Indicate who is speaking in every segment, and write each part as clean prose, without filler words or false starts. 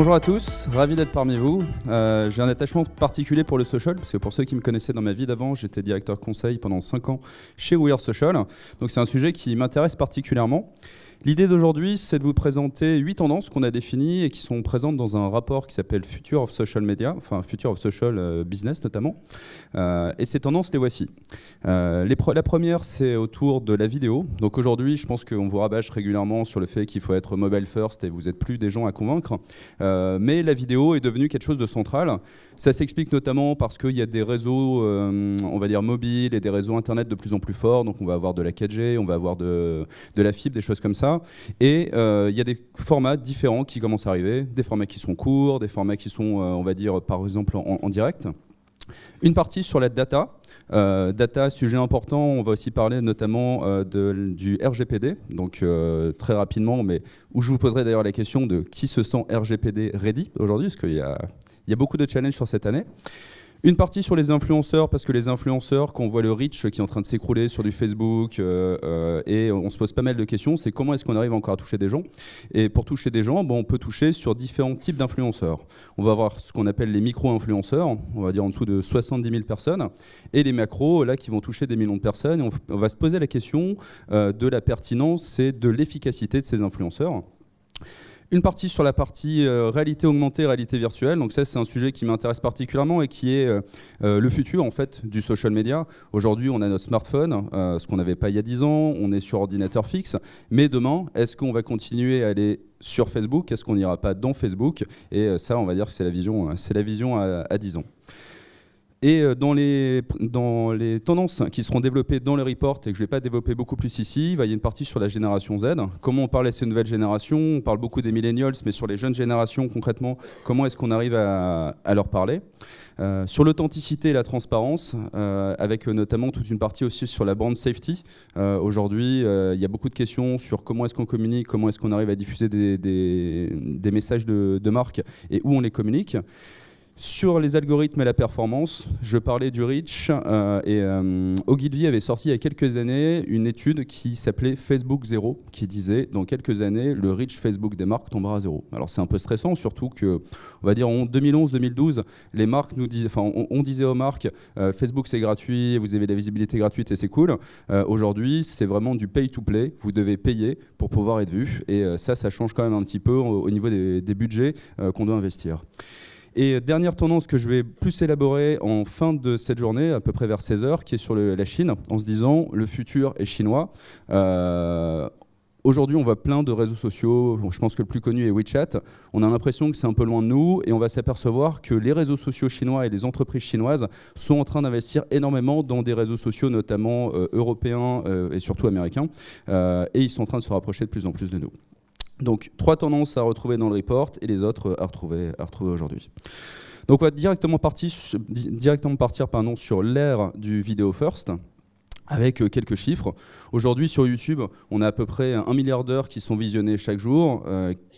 Speaker 1: Bonjour à tous, ravi d'être parmi vous. J'ai un attachement particulier pour le social, parce que pour ceux qui me connaissaient dans ma vie d'avant, j'étais directeur conseil pendant 5 ans chez We Are Social. Donc c'est un sujet qui m'intéresse particulièrement. L'idée d'aujourd'hui, c'est de vous présenter 8 tendances qu'on a définies et qui sont présentes dans un rapport qui s'appelle Future of Social Media, enfin Future of Social Business notamment. Et ces tendances, les voici. La première, c'est autour de la vidéo. Donc aujourd'hui, je pense qu'on vous rabâche régulièrement sur le fait qu'il faut être mobile first et vous n'êtes plus des gens à convaincre. Mais la vidéo est devenue quelque chose de central. Ça s'explique notamment parce qu'il y a des réseaux, on va dire mobiles et des réseaux internet de plus en plus forts. Donc on va avoir de la 4G, on va avoir de la fibre, des choses comme ça. Et il y a des formats différents qui commencent à arriver, des formats qui sont courts, des formats qui sont, on va dire, par exemple en direct. Une partie sur la data. Data, sujet important, on va aussi parler notamment du RGPD, donc très rapidement, mais où je vous poserai d'ailleurs la question de qui se sent RGPD ready aujourd'hui, parce qu'il y a beaucoup de challenges sur cette année. Une partie sur les influenceurs, parce que les influenceurs, quand on voit le reach qui est en train de s'écrouler sur du Facebook, et on se pose pas mal de questions, c'est comment est-ce qu'on arrive encore à toucher des gens. Et pour toucher des gens, on peut toucher sur différents types d'influenceurs. On va avoir ce qu'on appelle les micro-influenceurs, on va dire en dessous de 70 000 personnes, et les macros, là, qui vont toucher des millions de personnes. Et on va se poser la question de la pertinence et de l'efficacité de ces influenceurs. Une partie sur la partie réalité augmentée, réalité virtuelle. Donc ça, c'est un sujet qui m'intéresse particulièrement et qui est le futur en fait du social media. Aujourd'hui, on a notre smartphone, ce qu'on n'avait pas il y a 10 ans. On est sur ordinateur fixe. Mais demain, est-ce qu'on va continuer à aller sur Facebook? Est-ce qu'on n'ira pas dans Facebook? Et ça, on va dire que c'est la vision à 10 ans. Et dans les tendances qui seront développées dans le report et que je ne vais pas développer beaucoup plus ici, il y a une partie sur la génération Z. Comment on parle à ces nouvelles générations? On parle beaucoup des millennials, mais sur les jeunes générations, concrètement, comment est-ce qu'on arrive à leur parler? Sur l'authenticité et la transparence, avec notamment toute une partie aussi sur la brand safety. Aujourd'hui, il y a beaucoup de questions sur comment est-ce qu'on communique, comment est-ce qu'on arrive à diffuser des messages de marque et où on les communique. Sur les algorithmes et la performance, je parlais du reach et Ogilvy avait sorti il y a quelques années une étude qui s'appelait Facebook Zéro, qui disait dans quelques années le reach Facebook des marques tombera à zéro. Alors c'est un peu stressant, surtout que, on va dire en 2011-2012, les marques nous disaient, enfin on disait aux marques Facebook c'est gratuit, vous avez de la visibilité gratuite et c'est cool. Aujourd'hui c'est vraiment du pay to play, vous devez payer pour pouvoir être vu et ça change quand même un petit peu au niveau des budgets qu'on doit investir. Et dernière tendance que je vais plus élaborer en fin de cette journée, à peu près vers 16h, qui est sur la Chine, en se disant le futur est chinois. Aujourd'hui, on voit plein de réseaux sociaux. Bon, je pense que le plus connu est WeChat. On a l'impression que c'est un peu loin de nous et on va s'apercevoir que les réseaux sociaux chinois et les entreprises chinoises sont en train d'investir énormément dans des réseaux sociaux, notamment européens et surtout américains. Et ils sont en train de se rapprocher de plus en plus de nous. Donc 3 tendances à retrouver dans le report et les autres à retrouver aujourd'hui. Donc on va directement partir sur l'ère du vidéo first, avec quelques chiffres. Aujourd'hui, sur YouTube, on a à peu près 1 milliard d'heures qui sont visionnées chaque jour,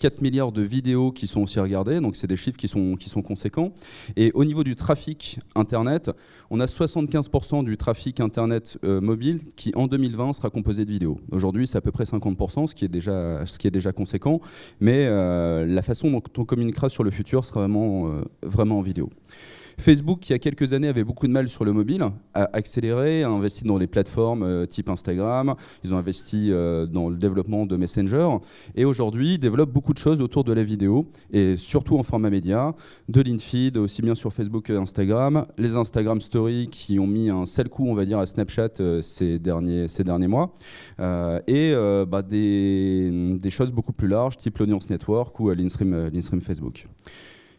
Speaker 1: 4 milliards de vidéos qui sont aussi regardées, donc c'est des chiffres qui sont conséquents. Et au niveau du trafic Internet, on a 75% du trafic Internet mobile qui, en 2020, sera composé de vidéos. Aujourd'hui, c'est à peu près 50%, ce qui est déjà conséquent, mais la façon dont on communiquera sur le futur sera vraiment en vidéo. Facebook, qui il y a quelques années avait beaucoup de mal sur le mobile, a accéléré, a investi dans les plateformes type Instagram, ils ont investi dans le développement de Messenger, et aujourd'hui développent beaucoup de choses autour de la vidéo, et surtout en format média, de l'in-feed, aussi bien sur Facebook que Instagram, les Instagram Stories qui ont mis un sale coup, on va dire, à Snapchat ces derniers mois, et des choses beaucoup plus larges, type l'Audience Network ou l'InStream Facebook.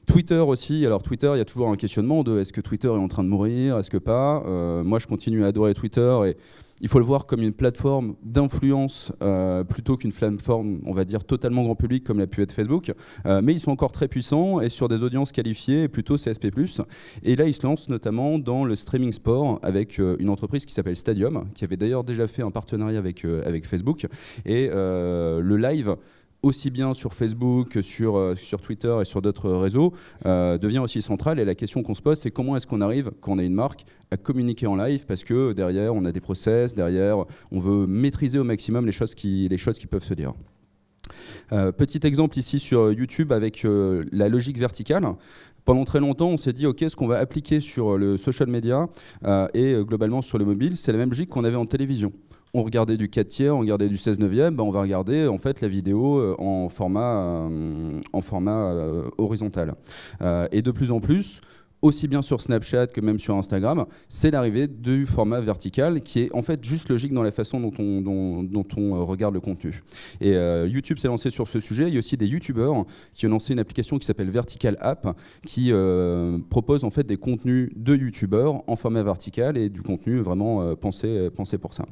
Speaker 1: Twitter aussi, alors Twitter, il y a toujours un questionnement de est-ce que Twitter est en train de mourir, est-ce que pas. Moi je continue à adorer Twitter et il faut le voir comme une plateforme d'influence plutôt qu'une plateforme, on va dire, totalement grand public comme l'a pu être Facebook. Mais ils sont encore très puissants et sur des audiences qualifiées, plutôt CSP+. Et là, ils se lancent notamment dans le streaming sport avec une entreprise qui s'appelle Stadium, qui avait d'ailleurs déjà fait un partenariat avec Facebook. Et le live, aussi bien sur Facebook que sur Twitter et sur d'autres réseaux, devient aussi central. Et la question qu'on se pose, c'est comment est-ce qu'on arrive, quand on a une marque, à communiquer en live, parce que derrière, on a des process, derrière, on veut maîtriser au maximum les choses qui peuvent se dire. Petit exemple ici sur YouTube avec la logique verticale. Pendant très longtemps, on s'est dit, OK, ce qu'on va appliquer sur le social media et globalement sur le mobile, c'est la même logique qu'on avait en télévision. On regardait du 4/3, on regardait du 16/9, on va regarder en fait la vidéo en format horizontal. Et de plus en plus, aussi bien sur Snapchat que même sur Instagram, c'est l'arrivée du format vertical qui est en fait juste logique dans la façon dont on regarde le contenu. Et YouTube s'est lancé sur ce sujet. Il y a aussi des YouTubeurs qui ont lancé une application qui s'appelle Vertical App qui propose en fait des contenus de YouTubeurs en format vertical et du contenu vraiment pensé pour ça.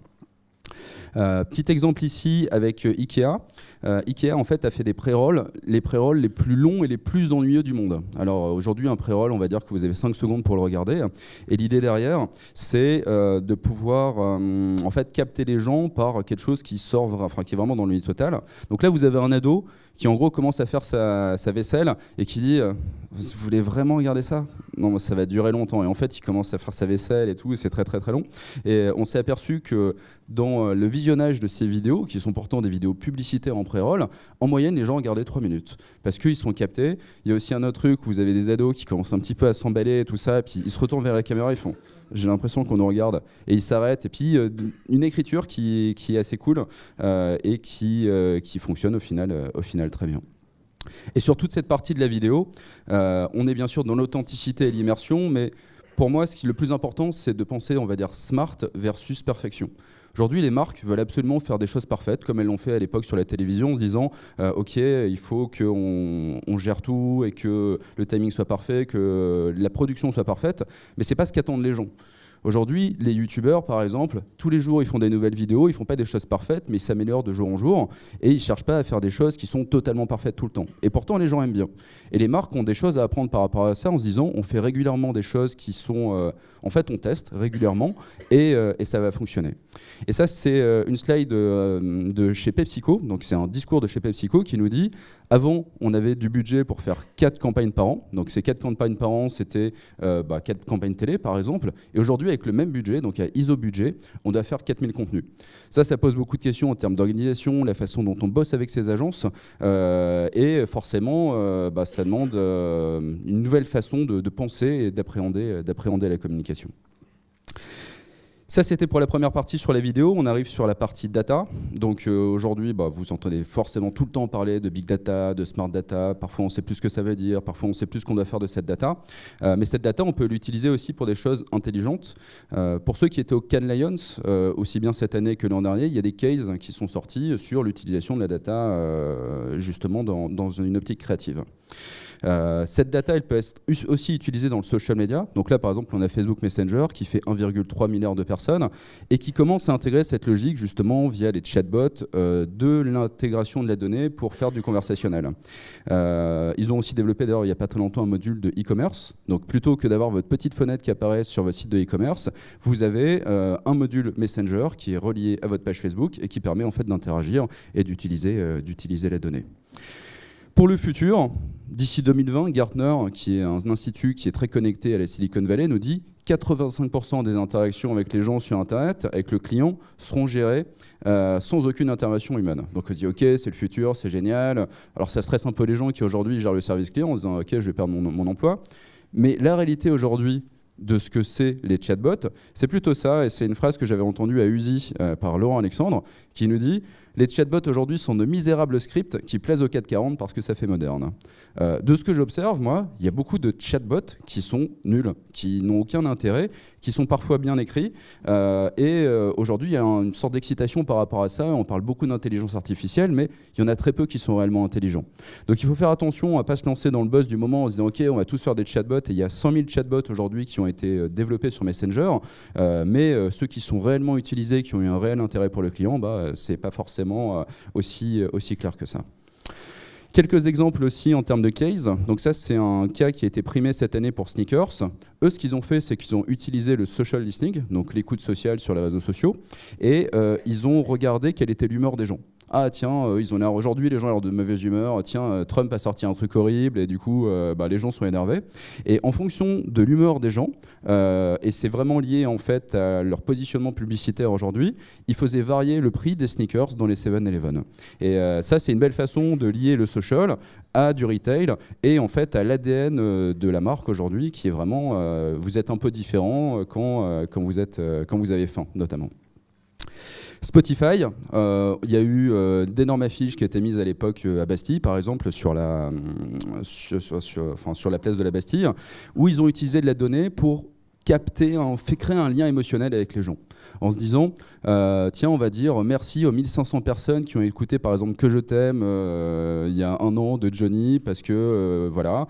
Speaker 1: Petit exemple ici avec Ikea. Ikea en fait a fait des pré-rolls, les pré-rolls les plus longs et les plus ennuyeux du monde. Alors aujourd'hui un pré-roll, on va dire que vous avez 5 secondes pour le regarder. Et l'idée derrière, c'est de pouvoir en fait capter les gens par quelque chose qui sort, enfin qui est vraiment dans le lit total. Donc là vous avez un ado qui en gros commence à faire sa vaisselle et qui dit vous voulez vraiment regarder ça? Non, ça va durer longtemps. Et en fait, il commence à faire sa vaisselle et tout, et c'est très très très long. Et on s'est aperçu que dans le visionnage de ces vidéos, qui sont pourtant des vidéos publicitaires en pré-roll, en moyenne, les gens regardaient 3 minutes. Parce qu'ils sont captés. Il y a aussi un autre truc où vous avez des ados qui commencent un petit peu à s'emballer et tout ça, et puis ils se retournent vers la caméra, ils font j'ai l'impression qu'on nous regarde, et ils s'arrêtent. Et puis une écriture qui est assez cool et qui fonctionne au final très bien. Et sur toute cette partie de la vidéo, on est bien sûr dans l'authenticité et l'immersion, mais pour moi, ce qui est le plus important, c'est de penser, on va dire, smart versus perfection. Aujourd'hui, les marques veulent absolument faire des choses parfaites, comme elles l'ont fait à l'époque sur la télévision, en se disant OK, il faut qu'on gère tout et que le timing soit parfait, que la production soit parfaite, mais ce n'est pas ce qu'attendent les gens. Aujourd'hui, les youtubeurs, par exemple, tous les jours, ils font des nouvelles vidéos, ils font pas des choses parfaites, mais ils s'améliorent de jour en jour, et ils cherchent pas à faire des choses qui sont totalement parfaites tout le temps. Et pourtant, les gens aiment bien. Et les marques ont des choses à apprendre par rapport à ça, en se disant, on fait régulièrement des choses qui sont... en fait, on teste régulièrement, et ça va fonctionner. Et ça, c'est une slide de chez PepsiCo, donc c'est un discours de chez PepsiCo qui nous dit, avant, on avait du budget pour faire 4 campagnes par an, donc ces 4 campagnes par an, c'était 4 campagnes télé, par exemple, et aujourd'hui, avec le même budget, donc à ISO budget, on doit faire 4000 contenus. Ça pose beaucoup de questions en termes d'organisation, la façon dont on bosse avec ces agences, et forcément, ça demande une nouvelle façon de penser et d'appréhender la communication. Ça, c'était pour la première partie sur la vidéo. On arrive sur la partie data. Donc aujourd'hui, vous entendez forcément tout le temps parler de big data, de smart data. Parfois, on ne sait plus ce que ça veut dire. Parfois, on ne sait plus ce qu'on doit faire de cette data. Mais cette data, on peut l'utiliser aussi pour des choses intelligentes. Pour ceux qui étaient au Cannes Lions, aussi bien cette année que l'an dernier, il y a des cases qui sont sortis sur l'utilisation de la data justement dans une optique créative. Cette data, elle peut être aussi utilisée dans le social media. Donc là, par exemple, on a Facebook Messenger qui fait 1,3 milliard de personnes et qui commence à intégrer cette logique justement via les chatbots de l'intégration de la donnée pour faire du conversationnel. Ils ont aussi développé d'ailleurs il n'y a pas très longtemps un module de e-commerce. Donc plutôt que d'avoir votre petite fenêtre qui apparaît sur votre site de e-commerce, vous avez un module Messenger qui est relié à votre page Facebook et qui permet en fait d'interagir et d'utiliser la donnée. Pour le futur, d'ici 2020, Gartner, qui est un institut qui est très connecté à la Silicon Valley, nous dit 85% des interactions avec les gens sur Internet, avec le client, seront gérées sans aucune intervention humaine. Donc on se dit ok, c'est le futur, c'est génial. Alors ça stresse un peu les gens qui aujourd'hui gèrent le service client en se disant ok, je vais perdre mon emploi. Mais la réalité aujourd'hui de ce que c'est les chatbots, c'est plutôt ça, et c'est une phrase que j'avais entendue à USI par Laurent Alexandre, qui nous dit « Les chatbots aujourd'hui sont de misérables scripts qui plaisent au 440 parce que ça fait moderne ». De ce que j'observe, moi, il y a beaucoup de chatbots qui sont nuls, qui n'ont aucun intérêt, qui sont parfois bien écrits, et aujourd'hui, il y a une sorte d'excitation par rapport à ça. On parle beaucoup d'intelligence artificielle, mais il y en a très peu qui sont réellement intelligents. Donc il faut faire attention à ne pas se lancer dans le buzz du moment en se disant « Ok, on va tous faire des chatbots », et il y a 100 000 chatbots aujourd'hui qui ont été développés sur Messenger, mais ceux qui sont réellement utilisés, qui ont eu un réel intérêt pour le client, c'est pas forcément aussi clair que ça. Quelques exemples aussi en termes de case. Donc ça, c'est un cas qui a été primé cette année pour Sneakers. Eux, ce qu'ils ont fait, c'est qu'ils ont utilisé le social listening, donc l'écoute sociale sur les réseaux sociaux, et ils ont regardé quelle était l'humeur des gens. ah tiens, ils ont l'air aujourd'hui, les gens ont l'air de mauvaise humeur, tiens, Trump a sorti un truc horrible et du coup les gens sont énervés. Et en fonction de l'humeur des gens, et c'est vraiment lié en fait à leur positionnement publicitaire aujourd'hui, ils faisaient varier le prix des sneakers dans les 7-Eleven. Et ça, c'est une belle façon de lier le social à du retail et en fait à l'ADN de la marque aujourd'hui, qui est vraiment vous êtes un peu différent quand vous avez faim notamment. Spotify, il y a eu d'énormes affiches qui étaient mises à l'époque à Bastille, par exemple sur la place de la Bastille, où ils ont utilisé de la donnée pour créer un lien émotionnel avec les gens, en se disant, tiens, on va dire merci aux 1500 personnes qui ont écouté par exemple Que je t'aime il y a un an de Johnny, parce que voilà,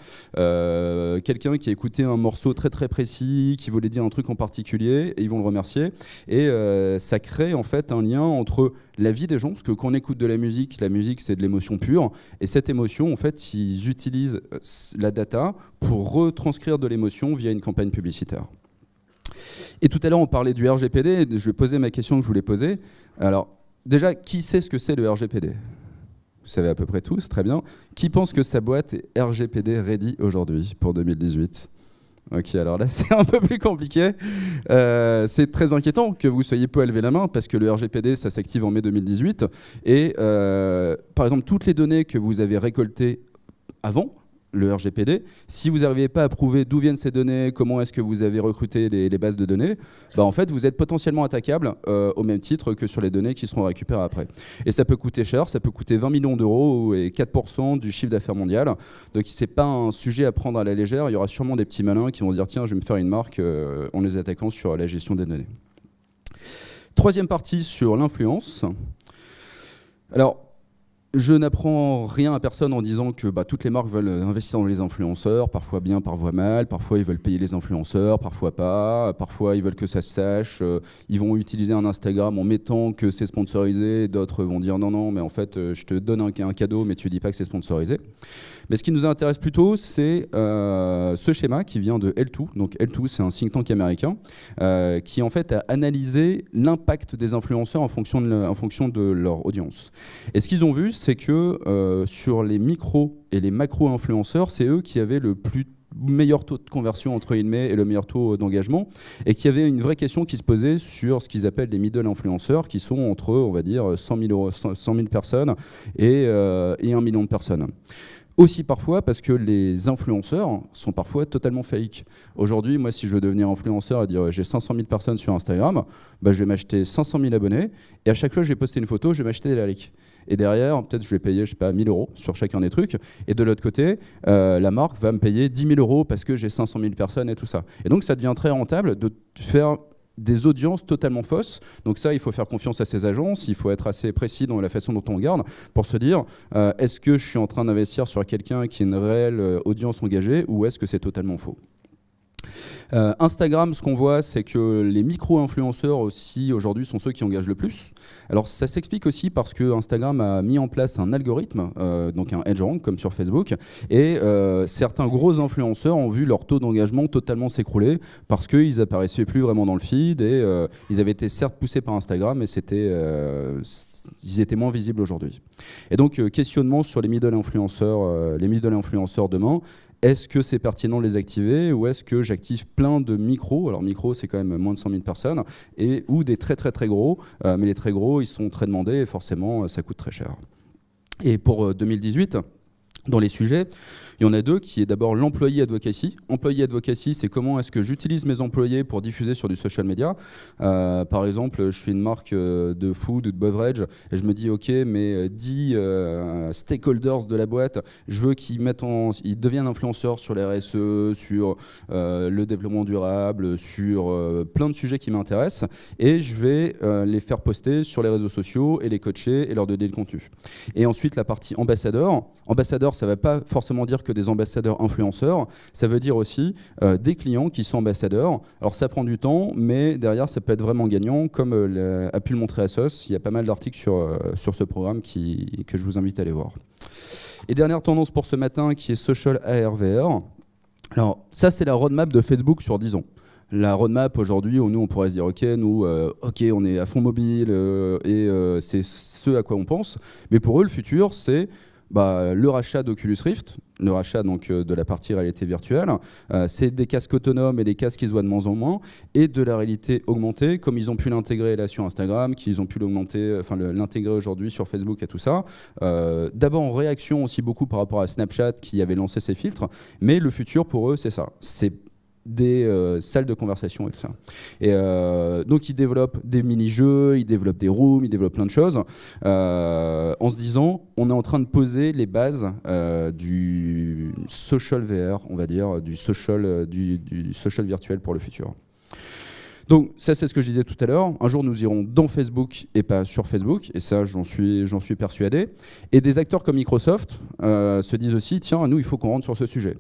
Speaker 1: quelqu'un qui a écouté un morceau très très précis, qui voulait dire un truc en particulier, et ils vont le remercier. Et ça crée en fait un lien entre la vie des gens, parce que quand on écoute de la musique c'est de l'émotion pure, et cette émotion en fait ils utilisent la data pour retranscrire de l'émotion via une campagne publicitaire. Et tout à l'heure, on parlait du RGPD. Je vais poser ma question que je voulais poser. Alors, déjà, qui sait ce que c'est le RGPD ? Vous savez à peu près tous, très bien. Qui pense que sa boîte est RGPD ready aujourd'hui, pour 2018 ? Ok, alors là, c'est un peu plus compliqué. C'est très inquiétant que vous soyez peu à lever la main, parce que le RGPD, ça s'active en mai 2018. Et par exemple, toutes les données que vous avez récoltées avant le RGPD, si vous n'arrivez pas à prouver d'où viennent ces données, comment est-ce que vous avez recruté les bases de données, en fait, vous êtes potentiellement attaquable au même titre que sur les données qui seront récupérées après. Et ça peut coûter cher, ça peut coûter 20 millions d'euros et 4% du chiffre d'affaires mondial. Donc c'est pas un sujet à prendre à la légère. Il y aura sûrement des petits malins qui vont se dire tiens, je vais me faire une marque en les attaquant sur la gestion des données. Troisième partie sur l'influence. Alors, je n'apprends rien à personne en disant que toutes les marques veulent investir dans les influenceurs, parfois bien, parfois mal, parfois ils veulent payer les influenceurs, parfois pas, parfois ils veulent que ça se sache, ils vont utiliser un Instagram en mettant que c'est sponsorisé, d'autres vont dire non, mais en fait je te donne un cadeau mais tu dis pas que c'est sponsorisé. Mais ce qui nous intéresse plutôt, c'est ce schéma qui vient de L2. Donc L2, c'est un think tank américain qui en fait a analysé l'impact des influenceurs en fonction de leur audience. Et ce qu'ils ont vu, c'est que sur les micros et les macro-influenceurs, c'est eux qui avaient le meilleur taux de conversion entre guillemets et le meilleur taux d'engagement, et qui avait une vraie question qui se posait sur ce qu'ils appellent les middle influenceurs, qui sont entre, on va dire, 100 000 personnes et 1 million de personnes. Aussi parfois parce que les influenceurs sont parfois totalement fake. Aujourd'hui, moi, si je veux devenir influenceur et dire j'ai 500 000 personnes sur Instagram, je vais m'acheter 500 000 abonnés, et à chaque fois que je vais poster une photo, je vais m'acheter des likes. Et derrière, peut-être je vais payer, 1 000 euros sur chacun des trucs. Et de l'autre côté, la marque va me payer 10 000 euros parce que j'ai 500 000 personnes et tout ça. Et donc, ça devient très rentable de faire des audiences totalement fausses. Donc ça, il faut faire confiance à ces agences, il faut être assez précis dans la façon dont on regarde pour se dire est-ce que je suis en train d'investir sur quelqu'un qui a une réelle audience engagée, ou est-ce que c'est totalement faux ? Instagram, ce qu'on voit, c'est que les micro-influenceurs aussi aujourd'hui sont ceux qui engagent le plus. Alors ça s'explique aussi parce que Instagram a mis en place un algorithme, donc un EdgeRank comme sur Facebook, et certains gros influenceurs ont vu leur taux d'engagement totalement s'écrouler parce qu'ils apparaissaient plus vraiment dans le feed, et ils avaient été certes poussés par Instagram, mais ils étaient moins visibles aujourd'hui. Et donc questionnement sur les middle influenceurs demain. Est-ce que c'est pertinent de les activer, ou est-ce que j'active plein de micros ? Alors micros, c'est quand même moins de 100 000 personnes, ou des très très très gros, mais les très gros, ils sont très demandés et forcément, ça coûte très cher. Et pour 2018, dans les sujets, il y en a deux, qui est d'abord l'employee advocacy. Employee advocacy, c'est comment est-ce que j'utilise mes employés pour diffuser sur du social media. Par exemple, je suis une marque de food ou de beverage, et je me dis, ok, mais 10 stakeholders de la boîte, je veux qu'ils deviennent influenceurs sur les RSE, sur le développement durable, sur plein de sujets qui m'intéressent, et je vais les faire poster sur les réseaux sociaux et les coacher et leur donner le contenu. Et ensuite, la partie ambassadeur. Ambassadeur, ça ne va pas forcément dire que des ambassadeurs influenceurs, ça veut dire aussi des clients qui sont ambassadeurs. Alors ça prend du temps, mais derrière ça peut être vraiment gagnant, comme a pu le montrer Asos. Il y a pas mal d'articles sur ce programme que je vous invite à aller voir. Et dernière tendance pour ce matin, qui est Social AR/VR. Alors ça, c'est la roadmap de Facebook sur 10 ans. La roadmap aujourd'hui, nous on pourrait se dire ok, on est à fond mobile c'est ce à quoi on pense. Mais pour eux, le futur, c'est le rachat d'Oculus Rift, le rachat donc de la partie réalité virtuelle, c'est des casques autonomes et des casques qui se voient de moins en moins, et de la réalité augmentée, comme ils ont pu l'intégrer là sur Instagram, qu'ils ont pu l'intégrer aujourd'hui sur Facebook et tout ça. D'abord en réaction aussi beaucoup par rapport à Snapchat qui avait lancé ses filtres, mais le futur pour eux c'est ça. C'est des salles de conversation et tout ça. Et donc ils développent des mini-jeux, ils développent des rooms, ils développent plein de choses en se disant on est en train de poser les bases du social VR, on va dire, du social virtuel pour le futur. Donc ça c'est ce que je disais tout à l'heure, un jour nous irons dans Facebook et pas sur Facebook, et ça j'en suis persuadé. Et des acteurs comme Microsoft se disent aussi, tiens, nous il faut qu'on rentre sur ce sujet.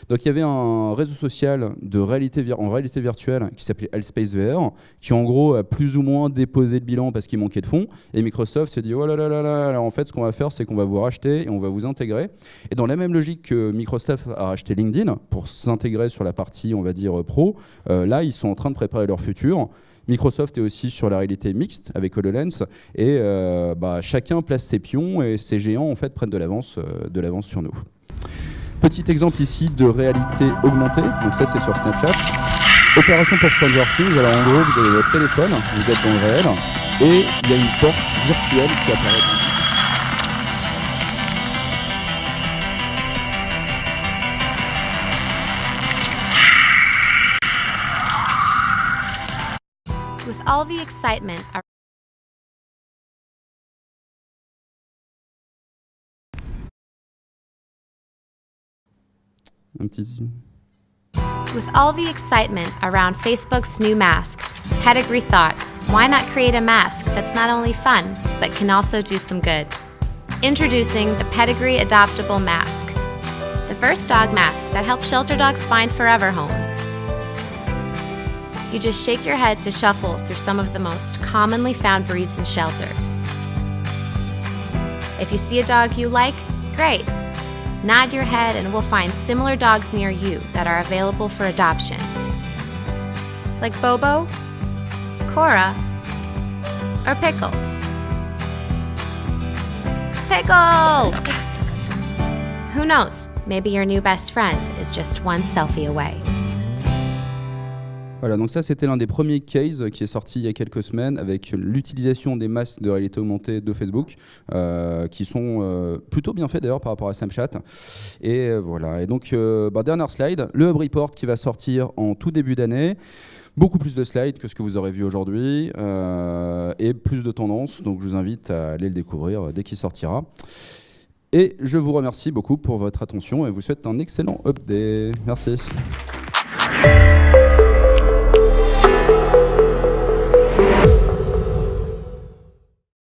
Speaker 1: Donc il y avait un réseau social en réalité virtuelle qui s'appelait Allspace VR, qui en gros a plus ou moins déposé le bilan parce qu'il manquait de fonds, et Microsoft s'est dit oh là là là là, alors en fait ce qu'on va faire c'est qu'on va vous racheter et on va vous intégrer. Et dans la même logique que Microsoft a racheté LinkedIn pour s'intégrer sur la partie on va dire pro, là ils sont en train de préparer leur futur. Microsoft est aussi sur la réalité mixte avec HoloLens et chacun place ses pions et ces géants en fait prennent de l'avance sur nous. Petit exemple ici de réalité augmentée, donc ça c'est sur Snapchat. Opération pour Stranger Things, alors en gros vous avez votre téléphone, vous êtes dans le réel et il y a une porte virtuelle qui apparaît.
Speaker 2: With all the excitement With all the excitement around Facebook's new masks, Pedigree thought, why not create a mask that's not only fun, but can also do some good? Introducing the Pedigree Adoptable Mask, the first dog mask that helps shelter dogs find forever homes. You just shake your head to shuffle through some of the most commonly found breeds in shelters. If you see a dog you like, great. Nod your head and we'll find similar dogs near you that are available for adoption. Like Bobo, Cora, or Pickle. Pickle! Who knows? Maybe your new best friend is just one selfie away.
Speaker 1: Voilà, donc ça c'était l'un des premiers cases qui est sorti il y a quelques semaines avec l'utilisation des masques de réalité augmentée de Facebook qui sont plutôt bien faits d'ailleurs par rapport à Snapchat. Et voilà, et donc dernière slide, le Hub Report qui va sortir en tout début d'année. Beaucoup plus de slides que ce que vous aurez vu aujourd'hui et plus de tendances, donc je vous invite à aller le découvrir dès qu'il sortira. Et je vous remercie beaucoup pour votre attention et vous souhaite un excellent update. Merci.